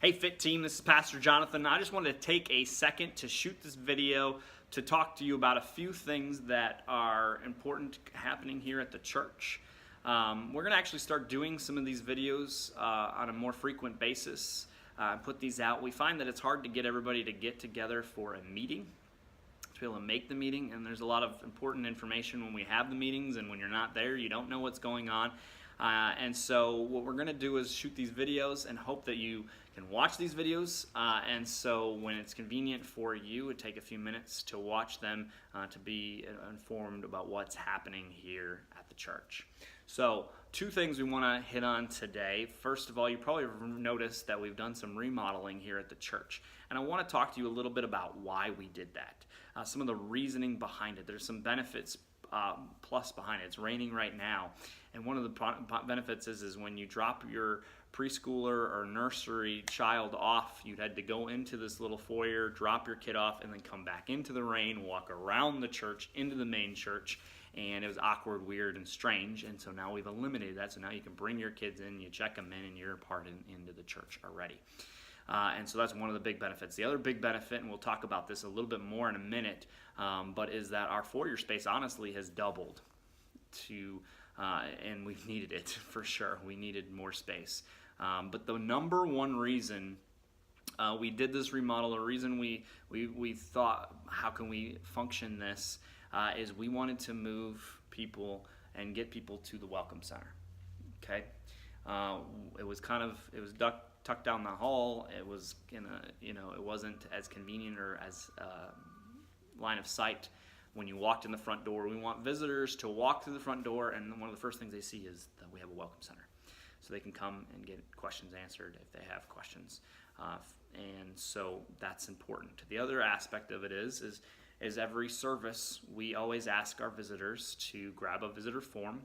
Hey Fit Team, this is Pastor Jonathan. I just wanted to take a second to shoot this video to talk to you about a few things that are important happening here at the church. We're going to actually start doing some of these videos on a more frequent basis. Put these out. We find that it's hard to get everybody to get together for a meeting, to be able to make the meeting, and there's a lot of important information when we have the meetings, and when you're not there, you don't know what's going on. And so what we're going to do is shoot these videos and hope that you can watch these videos, and so when it's convenient for you, it would take a few minutes to watch them to be informed about what's happening here at the church. So two things we want to hit on today. First of all, you probably noticed that we've done some remodeling here at the church, and I want to talk to you a little bit about why we did that, some of the reasoning behind it. There's some benefits plus behind it. It's raining right now, and one of the benefits is when you drop your preschooler or nursery child off, you had to go into this little foyer, drop your kid off, and then come back into the rain, walk around the church into the main church, and it was awkward, weird, and strange. And so now we've eliminated that. So now you can bring your kids in, you check them in, and you're part into the church already. And so that's one of the big benefits. The other big benefit, and we'll talk about this a little bit more in a minute, but is that our foyer space honestly has doubled and we've needed it for sure. We needed more space. But the number one reason we did this remodel, the reason we thought, how can we function this, is we wanted to move people and get people to the Welcome Center. Okay, it was tucked down the hall. It was it wasn't as convenient or as line of sight when you walked in the front door. We want visitors to walk through the front door, and one of the first things they see is that we have a Welcome Center, so they can come and get questions answered if they have questions. And so that's important. The other aspect of it is every service we always ask our visitors to grab a visitor form,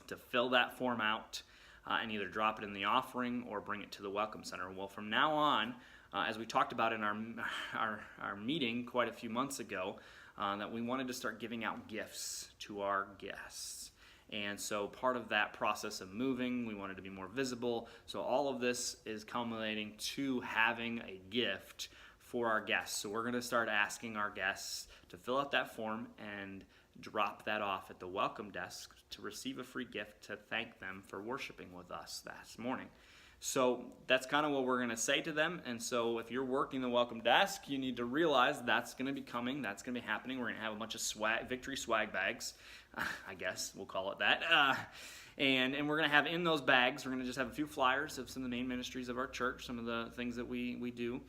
to fill that form out, and either drop it in the offering or bring it to the Welcome Center. Well, from now on, as we talked about in our meeting quite a few months ago, that we wanted to start giving out gifts to our guests. And so part of that process of moving, we wanted to be more visible. So all of this is culminating to having a gift for our guests. So we're going to start asking our guests to fill out that form and drop that off at the welcome desk to receive a free gift to thank them for worshiping with us this morning. So that's kind of what we're going to say to them. And so if you're working the welcome desk, you need to realize that's going to be coming. That's going to be happening. We're going to have a bunch of victory swag bags, I guess we'll call it that. And we're going to have in those bags, we're going to just have a few flyers of some of the main ministries of our church, some of the things that we do.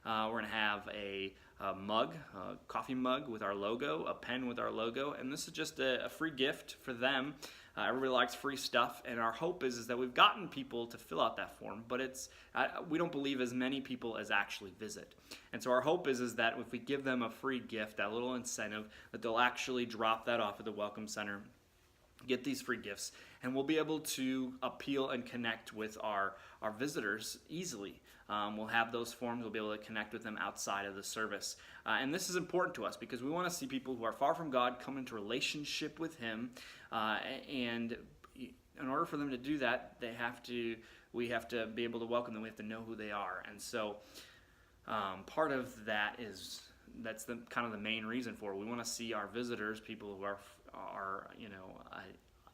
We're going to have a mug, a coffee mug with our logo, a pen with our logo, and this is just a free gift for them. Everybody likes free stuff, and our hope is that we've gotten people to fill out that form, but we don't believe as many people as actually visit. And so our hope is that if we give them a free gift, that little incentive, that they'll actually drop that off at the Welcome Center, get these free gifts, and we'll be able to appeal and connect with our visitors easily. We'll have those forms. We'll be able to connect with them outside of the service. And this is important to us because we want to see people who are far from God come into relationship with Him. And in order for them to do that, we have to be able to welcome them. We have to know who they are. And so part of that's kind of the main reason for it. We want to see our visitors, people who are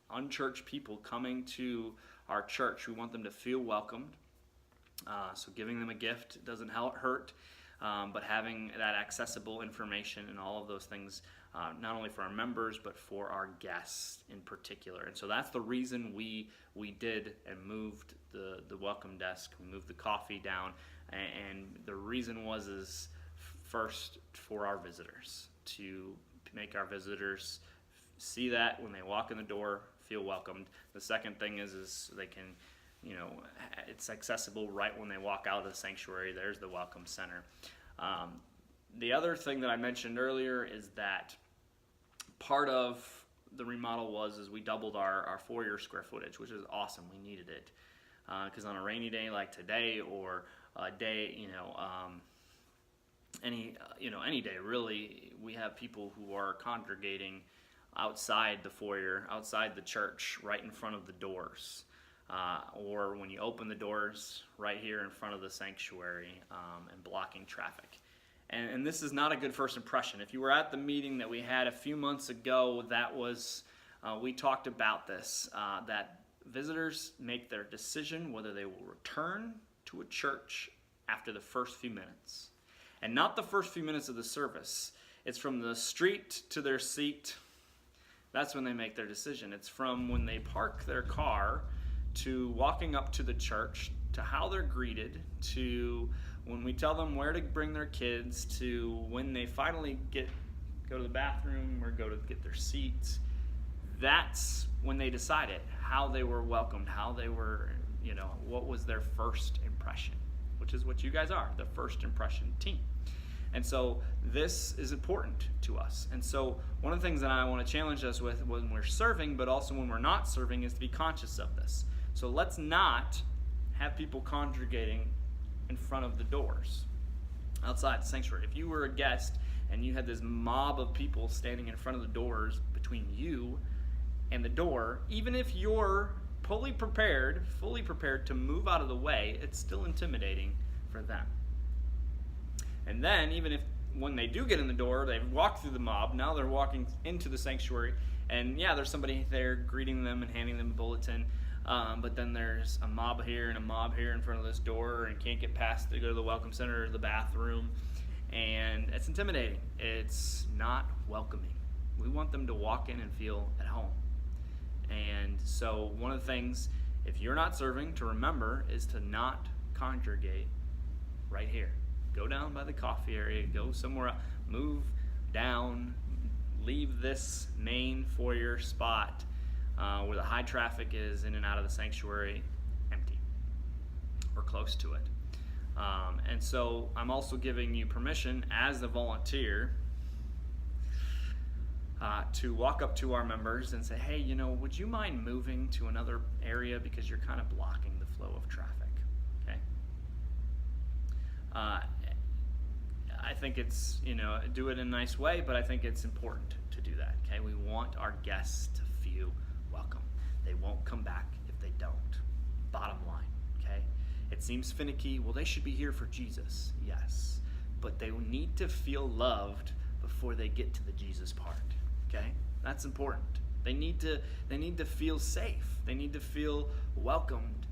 unchurched people coming to our church. We want them to feel welcomed. So giving them a gift doesn't hurt, but having that accessible information and all of those things, not only for our members, but for our guests in particular. And so that's the reason we did and moved the welcome desk. We moved the coffee down, and the reason is first for our visitors, to make our visitors see that when they walk in the door, feel welcomed. The second thing is they can, it's accessible right when they walk out of the sanctuary. There's the Welcome Center. The other thing that I mentioned earlier is that part of the remodel is we doubled our foyer square footage, which is awesome. We needed it because on a rainy day like today, or a day, any day really, we have people who are congregating outside the foyer, outside the church, right in front of the doors. or when you open the doors right here in front of the sanctuary and blocking traffic. And this is not a good first impression. If you were at the meeting that we had a few months ago, that was we talked about this, that visitors make their decision whether they will return to a church after the first few minutes. And not the first few minutes of the service. It's from the street to their seat. That's when they make their decision. It's from when they park their car to walking up to the church, to how they're greeted, to when we tell them where to bring their kids, to when they finally go to the bathroom or go to get their seats. That's when they decided how they were welcomed, how they were, what was their first impression, which is what you guys are, the first impression team. And so this is important to us. And so one of the things that I want to challenge us with when we're serving, but also when we're not serving, is to be conscious of this. So let's not have people congregating in front of the doors outside the sanctuary. If you were a guest and you had this mob of people standing in front of the doors between you and the door, even if you're fully prepared to move out of the way, it's still intimidating for them. And then even if when they do get in the door, they've walked through the mob, now they're walking into the sanctuary, and yeah, there's somebody there greeting them and handing them a bulletin, but then there's a mob here and a mob here in front of this door and can't get past to go to the welcome center or the bathroom, and it's intimidating. It's not welcoming. We want them to walk in and feel at home. And so one of the things, if you're not serving, to remember is to not congregate right here. Go down by the coffee area, go somewhere else, move down, leave this main foyer spot where the high traffic is in and out of the sanctuary empty or close to it. And so I'm also giving you permission as the volunteer to walk up to our members and say, hey, would you mind moving to another area because you're kind of blocking the flow of traffic, okay? I think it's, do it in a nice way, but I think it's important to do that, okay? We want our guests to feel welcome. They won't come back if they don't. Bottom line, okay? It seems finicky. Well, they should be here for Jesus, yes. But they need to feel loved before they get to the Jesus part, okay? That's important. They need to feel safe. They need to feel welcomed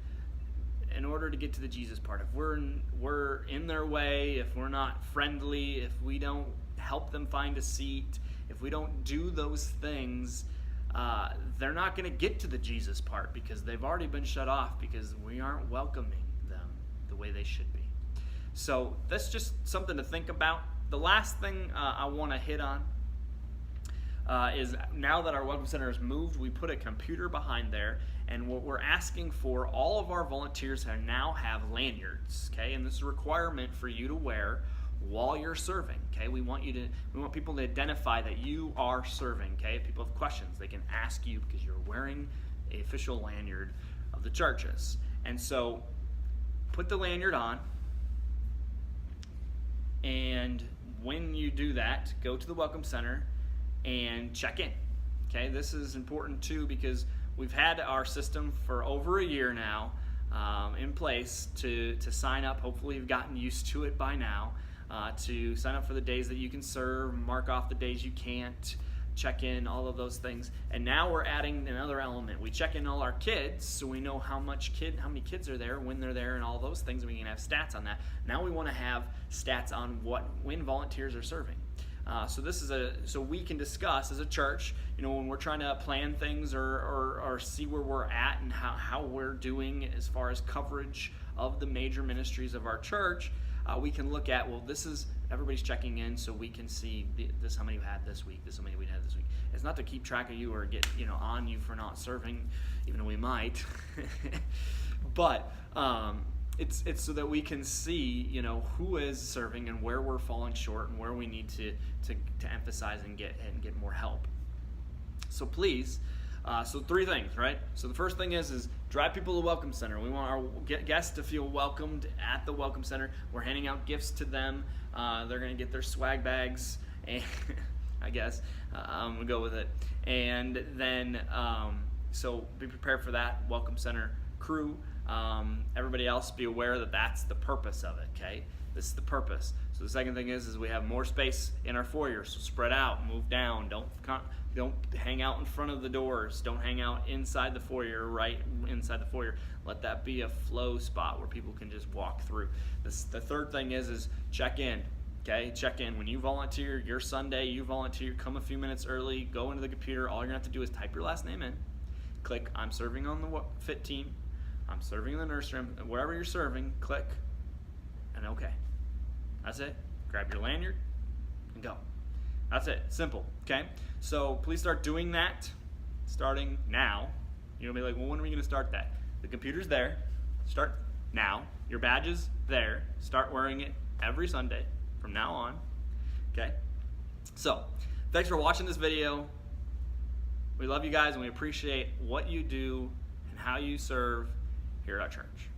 in order to get to the Jesus part. If we're in their way, if we're not friendly, if we don't help them find a seat, if we don't do those things, they're not going to get to the Jesus part because they've already been shut off because we aren't welcoming them the way they should be. So that's just something to think about. The last thing I want to hit on is now that our Welcome Center is moved, we put a computer behind there, and what we're asking for, all of our volunteers now have lanyards, okay? And this is a requirement for you to wear while you're serving, okay? We want people to identify that you are serving, okay? If people have questions, they can ask you because you're wearing an official lanyard of the churches. And so put the lanyard on, and when you do that, go to the Welcome Center and check in. Okay, this is important too because we've had our system for over a year now in place to sign up. Hopefully you've gotten used to it by now, to sign up for the days that you can serve, mark off the days you can't, check in, all of those things. And now we're adding another element. We check in all our kids so we know how many kids are there, when they're there, and all those things, and we can have stats on that. Now we want to have stats on when volunteers are serving. So we can discuss as a church, when we're trying to plan things or see where we're at and how we're doing as far as coverage of the major ministries of our church, we can look at, this is, everybody's checking in so we can see this, how many we had this week, this, how many we had this week. It's not to keep track of you or get, on you for not serving, even though we might. But, it's so that we can see, who is serving and where we're falling short and where we need to emphasize and get more help. So please, so 3 things, right? So the first thing is drive people to the Welcome Center. We want our guests to feel welcomed at the Welcome Center. We're handing out gifts to them. They're going to get their swag bags, and I guess I'm going to go with it. And then, so be prepared for that. Welcome Center crew, everybody else, be aware that that's the purpose of it, okay? This is the purpose. So the second thing is we have more space in our foyer, so spread out, move down, don't hang out in front of the doors, don't hang out inside the foyer, right inside the foyer. Let that be a flow spot where people can just walk through. The third thing is check in. Okay, check in. When you volunteer, your Sunday, you volunteer, come a few minutes early, go into the computer. All you're gonna have to do is type your last name in, click I'm serving on the F.I.T team, I'm serving in the nursery, wherever you're serving, click, and okay. That's it. Grab your lanyard and go. That's it. Simple. Okay? So please start doing that starting now. You're gonna be like, well, when are we gonna start that? The computer's there. Start now. Your badge is there. Start wearing it every Sunday from now on. Okay? So, thanks for watching this video. We love you guys and we appreciate what you do and how you serve here at our church.